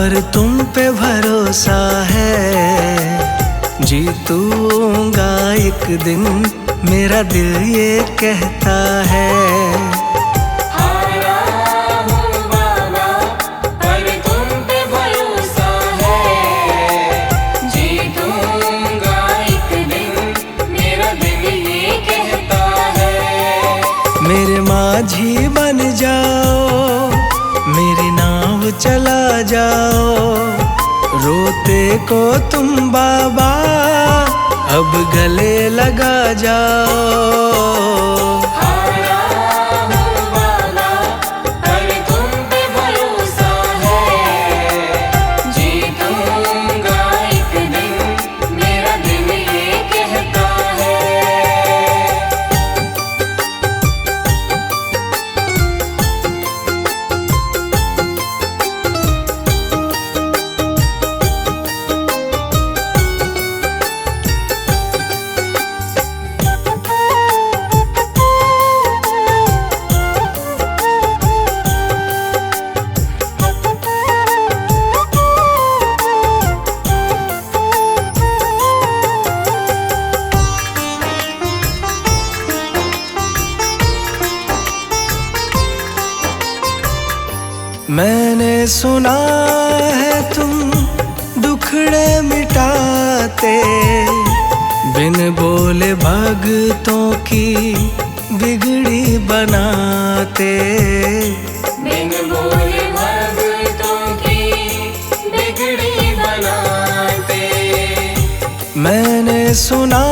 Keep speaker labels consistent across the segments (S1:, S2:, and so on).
S1: पर तुम पे भरोसा है, जीतूंगा एक दिन, मेरा दिल ये कहता है।
S2: हारा हूँ बाबा पर तुम पे भरोसा है, जीतूंगा एक दिन, मेरा दिल ये कहता है।
S1: मेरे माझी बन जाओ, मेरी नाव चला जाओ, रोते को तुम बाबा अब गले लगा जाओ।
S2: हारा हूँ बाबा पर तुम पे भरोसा है, जीतूंगा एक दिन, मेरा दिल ये कहता है।
S1: मैंने सुना है तुम दुखड़े मिटाते, बिन बोले भगतों की बिगड़ी बनाते।
S2: बिन बोले भगतों की बिगड़ी बनाते।
S1: मैंने सुना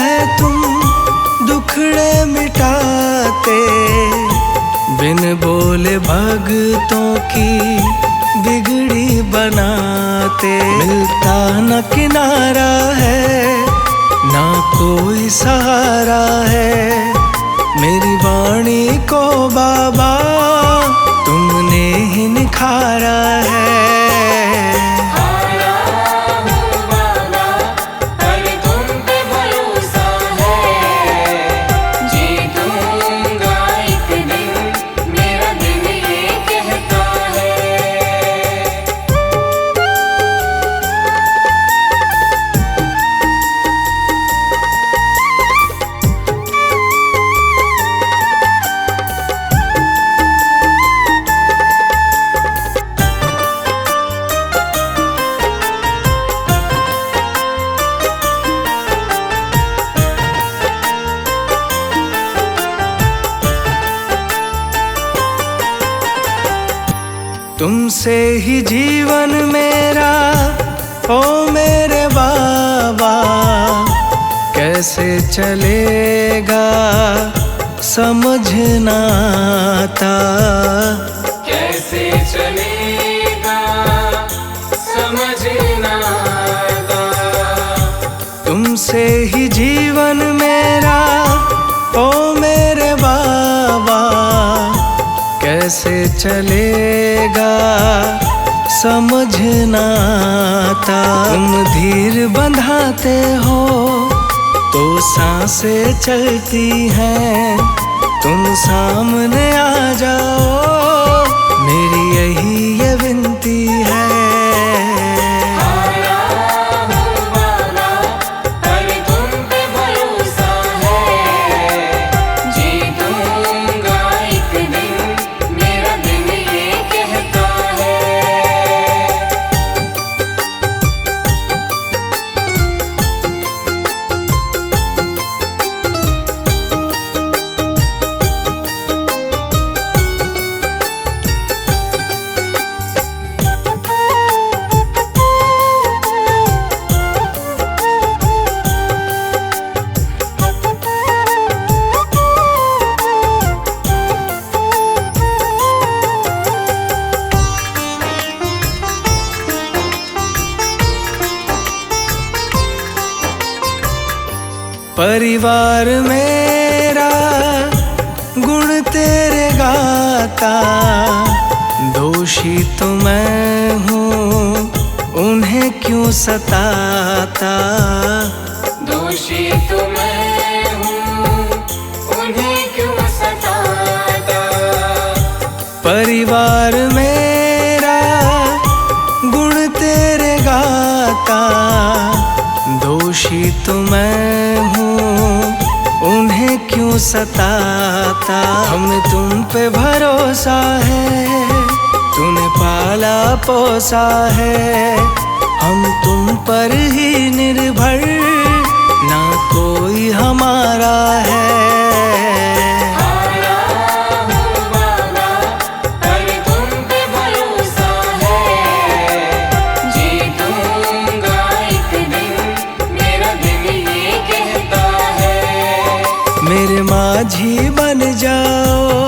S1: है तुम दुखड़े मिटाते, बिन बोले भगतों की बिगड़ी बनाते। मिलता न किनारा है, ना कोई सहारा है, मेरी वाणी को बाबा तुमने ही निखारा है। तुमसे ही जीवन मेरा ओ मेरे बाबा, कैसे चलेगा समझ ना आता।
S2: कैसे चलेगा समझ ना आता।
S1: तुमसे ही जीवन मेरा ओ मेरे बाबा, कैसे चलेगा समझ ना आता। तुम धीर बंधाते हो तो सांसें चलती हैं, तुम सामने आ जाओ मेरी यही ये विनती है। परिवार मेरा गुण तेरे गाता, दोषी तो मैं हूँ उन्हें क्यों सताता।
S2: दोषी तो मैं हूँ उन्हें क्यों सताता।
S1: परिवार मेरा क्यों सताता। हमें तुम पे भरोसा है, तूने पाला पोसा है। हम तुम पर ही निर्भर, ना कोई हमारा है। मेरे माझी बन जाओ,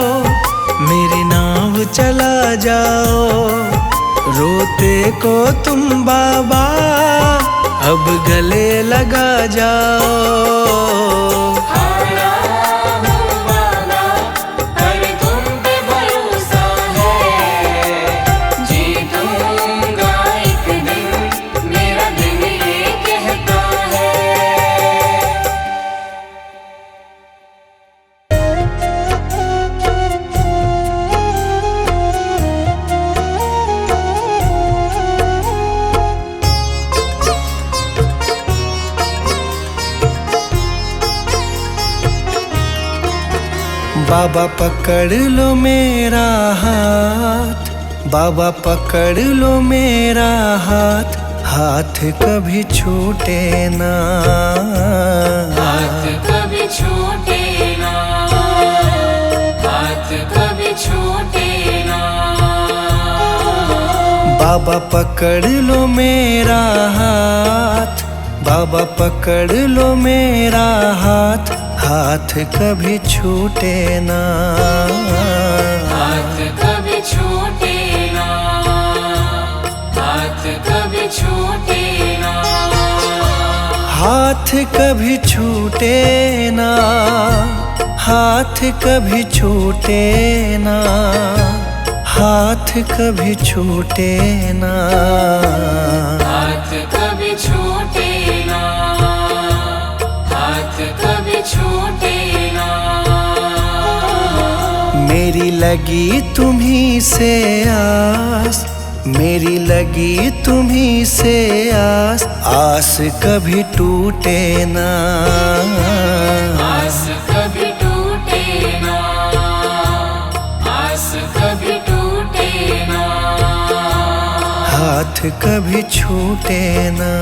S1: मेरी नाव चला जाओ। रोते को तुम बाबा अब गले लगा जाओ। बाबा पकड़ लो मेरा हाथ, बाबा पकड़ लो मेरा हाथ। हाथ कभी छूटे ना,
S2: हाथ कभी छूटे ना, हाथ कभी छूटे ना।
S1: बाबा पकड़ लो मेरा हाथ, बाबा पकड़ लो मेरा हाथ। हाथ कभी छूटे ना,
S2: हाथ कभी छूटे ना, हाथ कभी छूटे ना।
S1: हाथ कभी छूटे ना, हाथ कभी छूटे ना। हाथ कभी छूटे ना,
S2: हाथ कभी छूटे ना, हाथ कभी छूटे ना।
S1: मेरी लगी तुम्ही से आस, मेरी लगी तुम्ही से आस। आस कभी टूटे ना,
S2: आस कभी टूटे ना, आस कभी टूटे ना।
S1: हाथ कभी छूटे ना।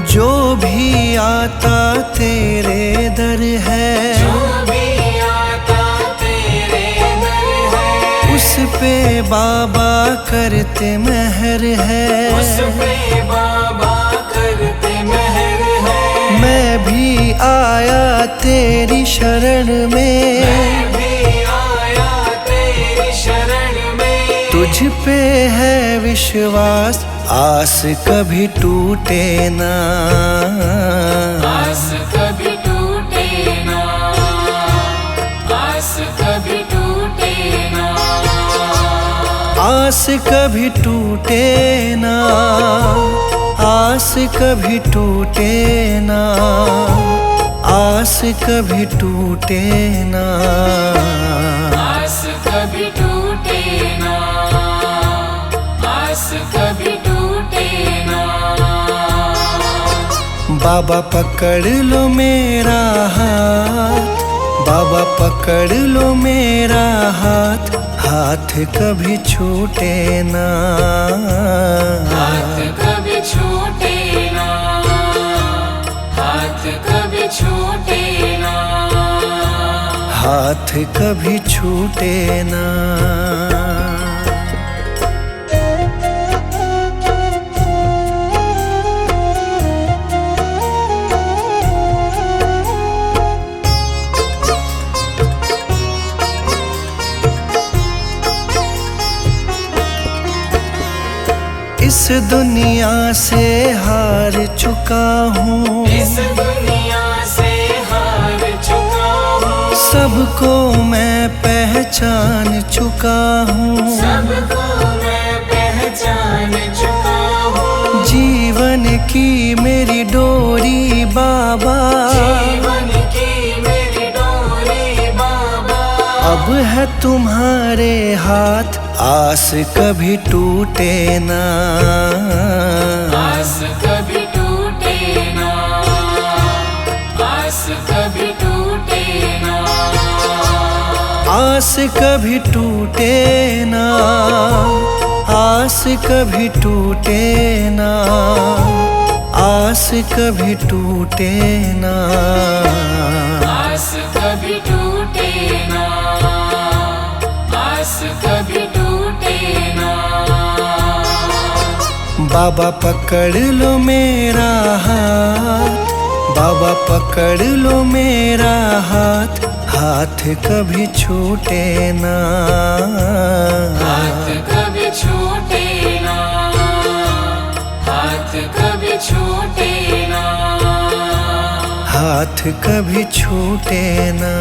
S1: जो भी आता तेरे दर है,
S2: जो भी आता तेरे दर है।
S1: उस पे बाबा करते मेहर है,
S2: उस पे बाबा करते मेहर है।
S1: मैं भी आया तेरी शरण में,
S2: मैं भी आया तेरी शरण में।
S1: तुझ पे है विश्वास, आस कभी टूटे ना,
S2: आस कभी टूटे ना, आस कभी टूटे ना।
S1: आस कभी टूटे ना, आस कभी टूटे ना। आस कभी टूटे ना,
S2: आस कभी टूटे ना, आस कभी टूटे ना।
S1: बाबा पकड़ लो मेरा हाथ, बाबा पकड़ लो मेरा हाथ। हाथ कभी छूटे ना,
S2: हाथ कभी छूटे ना, हाथ कभी छूटे ना।
S1: हाथ कभी छूटे ना। इस दुनिया से हार चुका हूँ,
S2: इस दुनिया से हार चुका हूँ।
S1: सबको मैं पहचानता पहचान चुका हूँ,
S2: सबको मैं पहचान चुका हूँ।
S1: जीवन की मेरी डोरी बाबा,
S2: जीवन की मेरी डोरी बाबा,
S1: अब है तुम्हारे हाथ, आस कभी टूटे ना,
S2: आस कभी टूटे ना, आस कभी टूटे ना,
S1: आस कभी टूटे ना, आस कभी टूटे ना, आस कभी टूटे ना,
S2: आस कभी टूटे ना, आस कभी टूटे ना।
S1: बाबा पकड़ लो मेरा हाथ, बाबा पकड़ लो मेरा हाथ, हाथ कभी छूटे ना,
S2: हाथ कभी छूटे ना, हाथ कभी छूटे ना,
S1: हाथ कभी छूटे ना।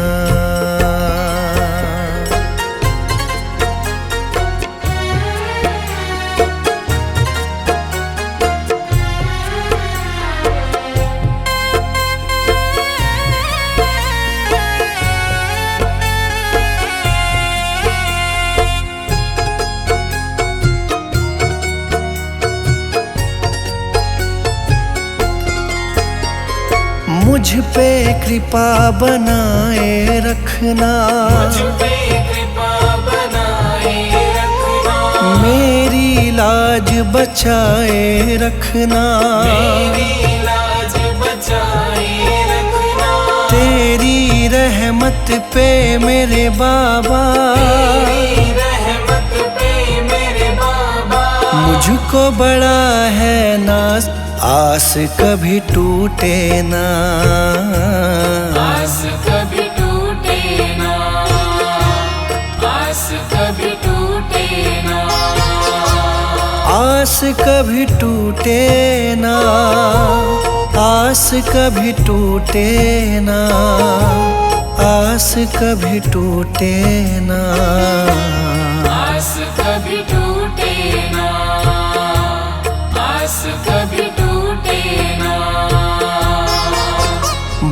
S1: मुझ पे कृपा बनाए रखना,
S2: मुझ पे कृपा बनाए रखना,
S1: मेरी लाज बचाए रखना,
S2: मेरी लाज बचाए रखना,
S1: तेरी रहमत पे मेरे बाबा,
S2: तेरी रहमत पे मेरे बाबा,
S1: मुझको बड़ा है नाज, आस कभी टूटे ना,
S2: आस कभी टूटे ना, आस कभी टूटे ना,
S1: आस कभी टूटे ना, आस कभी टूटे ना, आस कभी टूटे ना,
S2: आस कभी टूटे ना, आस कभी टूटे ना।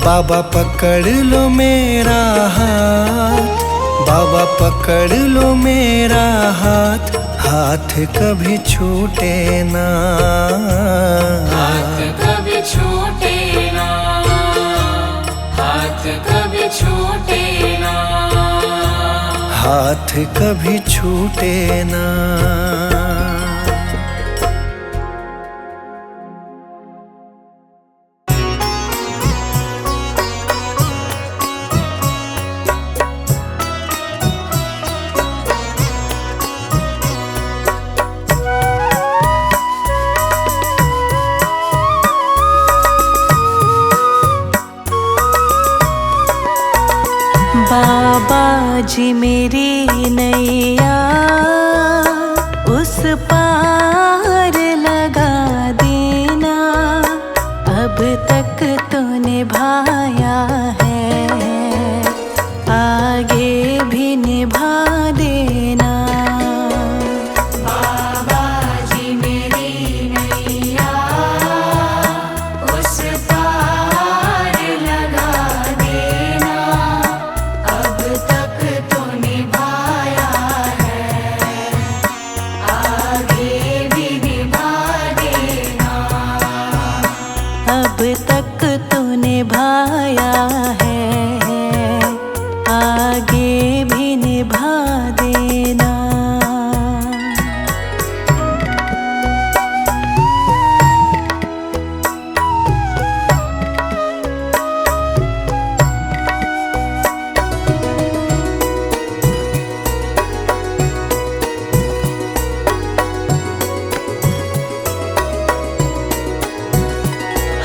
S1: बाबा पकड़ लो मेरा हाथ, बाबा पकड़ लो मेरा हाथ, हाथ कभी छूटे ना,
S2: हाथ कभी छूटे ना, हाथ कभी छूटे ना,
S1: हाथ कभी छूटे ना।
S3: बाबा जी मेरी नैया उस पार लगा देना, अब तक तो निभाया है, आगे भी निभा देना।
S2: बाबा जी मेरी नैया उस पार लगा देना, अब तक तो निभाया है, आगे भी निभा देना,
S3: अब तक तो निभाया है, आगे भी निभा देना।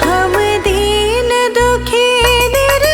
S3: हम दीन दुखी निर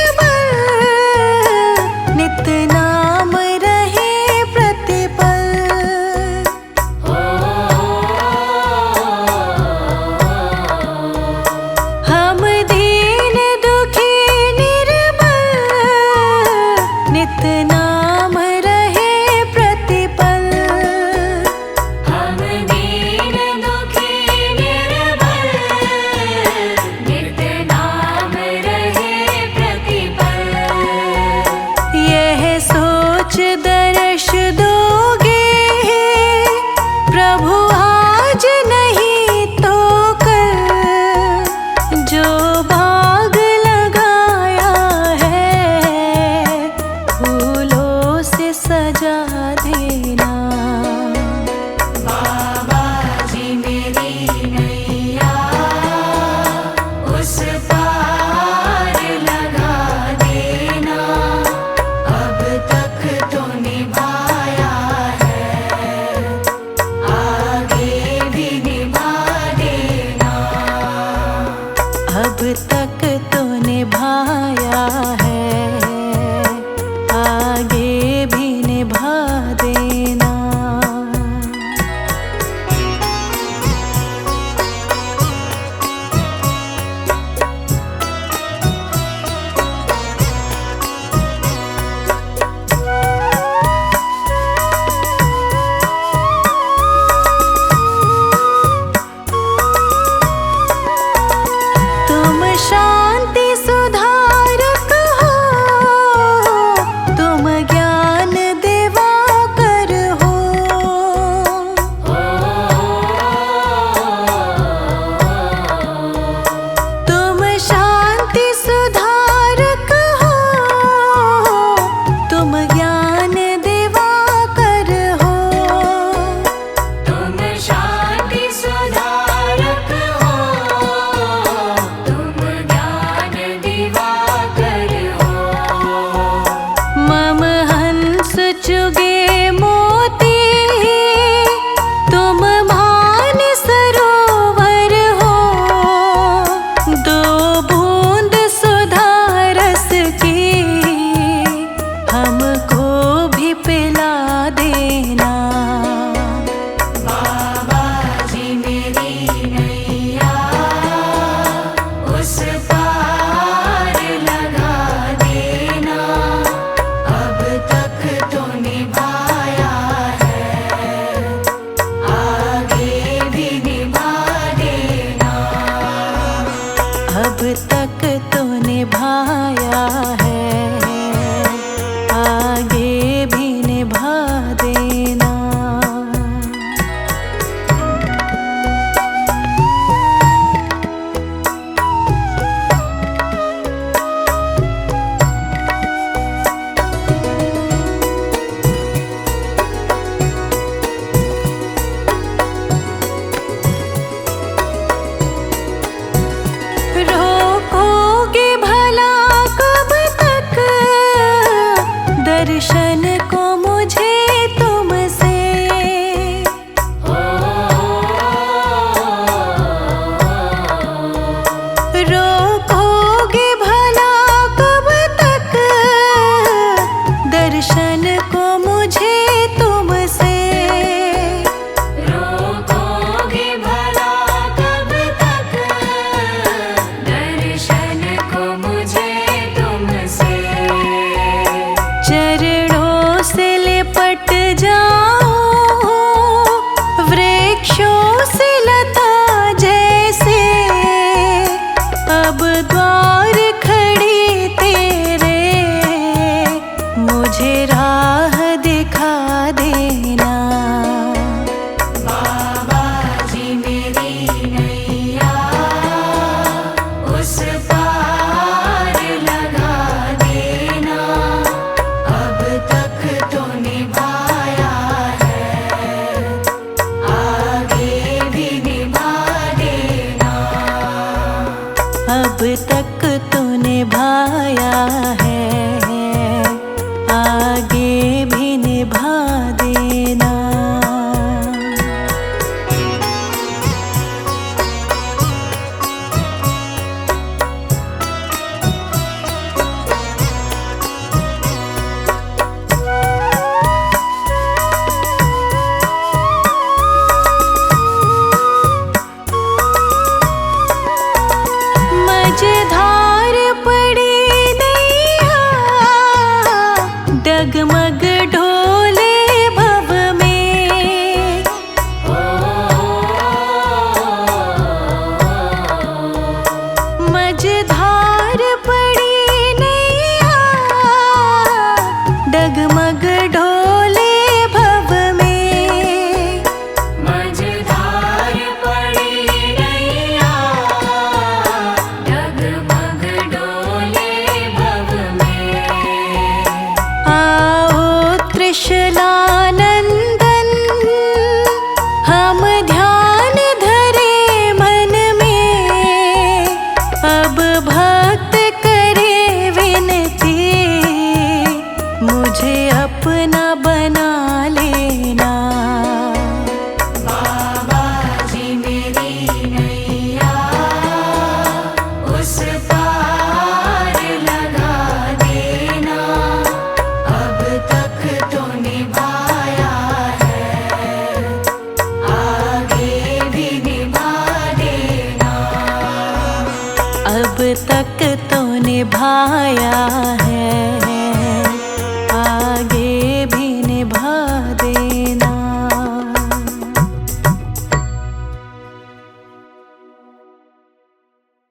S3: तक तो निभाया है, आगे भी निभा देना। शांति सुधारक हो, तुम ज्ञान दिवाकर हो। तुम शांति सुधारक हो, तुम ज्ञान दिवाकर हो।
S2: तुम शांति सुधारक हो, तुम ज्ञान दिवाकर हो।
S3: मम हंस चुगे मोती, तुम मान सरोवर हो। दो बूंद सुधा रस की हमको भी पिला देना।
S2: बाबा जी मेरी नैया उस पार लगा देना। अब तक तो निभाया है, आगे भी निभा देना।
S3: अब तक तो निभाया है, आगे भी निभा देना। रोकोगे भला कब तक दर्शन को मुझे तुमसे। रोकोगे भला कब तक दर्शन को मुझे तुमसे।
S2: रोकोगे भला कब तक दर्शन को मुझे तुमसे।
S3: चरणों से लिपट जाओ वृक्षों से लता जैसे। अब द्वार खड़ी तेरे, मुझे राह दिखा देना।
S2: बाबा जी मेरी नैया उस पार लगा देना। अब तक तो निभाया है, आगे भी निभा देना।
S3: अब तक तो निभाया है, आगे भी निभा देना। मझधार पड़ी नैया, डगमग ढोले भव में। मझधार पड़ी नैया, डगमग ढोले भव में।
S2: मझधार पड़ी नैया, डगमग डोले भव में।
S3: आओ त्रिशलानंदन, हम ध्यान धरे मन में। अब अब तक तो निभाया है।